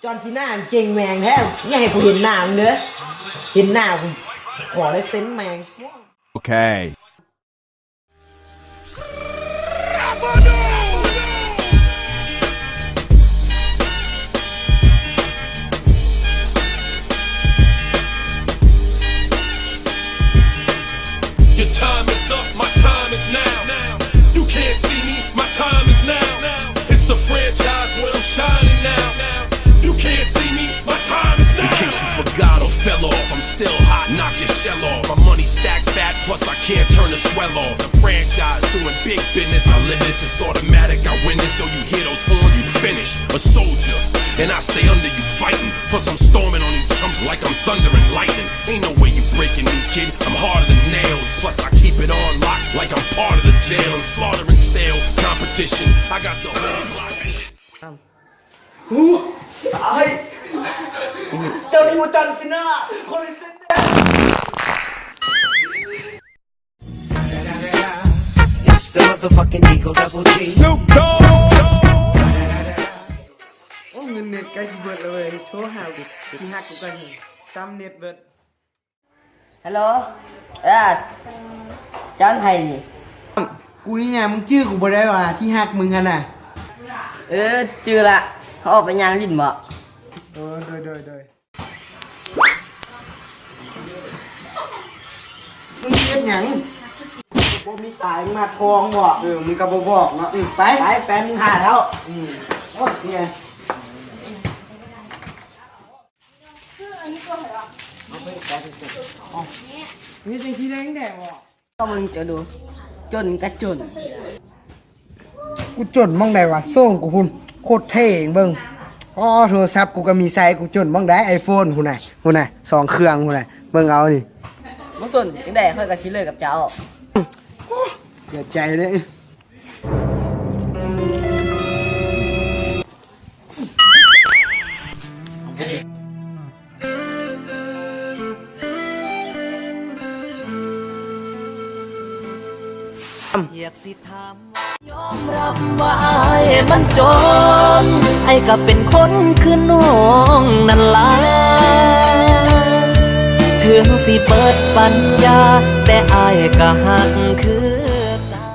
จอนซีน่าเก่งแมงแท้อย่าให้กูเห็นหน้ามึงเด้อเห็นหน้ากูขอได้เซนแมงโอเค Your time is up, my time is now. You can't see me, my time is now. It's the franchise where I'm shining now. You can't see me, my time is now. In case you forgot or fell off, I'm still hot, knock your shell off. My money stacked fat, plus I can't turn the swell off. The franchise doing big business, I live this, it's automatic, I win this. So you hear those horns, you finish. A soldier, and I stay under you fighting. Plus I'm storming on you chumps like I'm thunder and lightning. Ain't no way you breaking me, kid, I'm harder than nails. Plus I keep it on lock like I'm part of the jail. I'm slaughtering stale competition, I got the whole block. ตายเจ้านี่ว่าจอนซีน่าคนเซนแดง It's the motherfucking Eagle Double G. Snoop Dogg โอ้เงินเน็ตใกล้จะเบิดเลยโชว์หากูที่หักกูกันซ้ำเน็ตเบิดฮัลโหลจอนไทยนี่กูนี่ไงมึงชื่อกูบ่ได้ว่ะที่หักมึงกันน่ะชื่อละเขาออกไปยางลิ้นบ่โดยมึงเฮ็ดหยังบ่มีสายมาทองบ่มึงก็บ่บอกเนาะไปแฟนมึงหาแล้วโอ้ยเนี่ยนี่จริงที่แดงแดงวะก็มึงจะดูจนกระจนกูจนมั่งได้วะส่งกูพุ่นโคตรเท่เองเบิ่งอ๋อโทรศัพท์กูก็มีไซส์กูจนมั่งได้ iPhone พุ่นน่ะ2เครื่องพุ่นน่ะเบิ่งเอานี่บ่สนจังได๋ค่อยก็สิเลิกกับเจ้าเสียใจเลยอยากสิถามยอมรับว่าอายมันจนไอ้ก็เป็นคนคือน้องนั่นล่ะถึงสิเปิดปัญญาแต่อายก็หักคือตา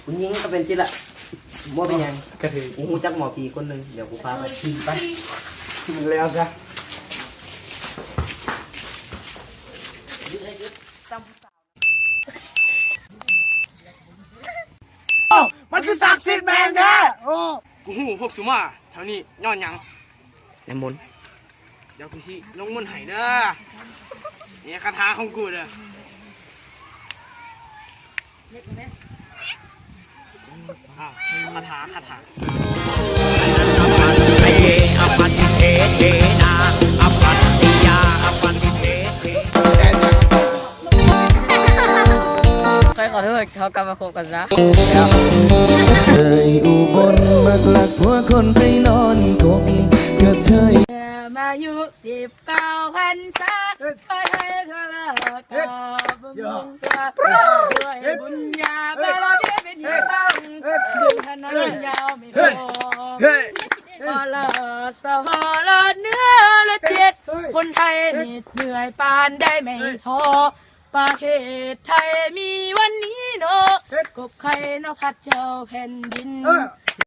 คุณยิงก็เป็นสิละบ่เป็นยังก็ถือกูฮู้จักหมอผีคนนึงเดี๋ยวกูพาไปขี่ไปมันแล้วซะมันคือศักดิ์สิทธิ์แมงแท้กูฮู้พวกสุมาแถวนี้ย้อนหยังน้ำมนต์เดี๋ยวกูสิลงมนต์ให้เด้อนี่คาถาของกูเด้อคาถาไอเออปันติเทเทนาอปันติยาอปันติเทใครขอโทษเขากลับมาคบกันซะเคยอุบลมักหลักหัวคนไปนอนกบก็เธอมายุ19 พรรษาไปให้เธอละกับบุญด้วยบุญญาบารมีเป็นที่ตั้งดึงถนนยาวไม่พอพอละสหละเนื้อละเจ็ดคนไทยนี่เหนื่อยปานได้ไม่ท้อประเทศไทยมีวันนี้เนาะกบไข่นกพัดเจ้าแผ่นดิน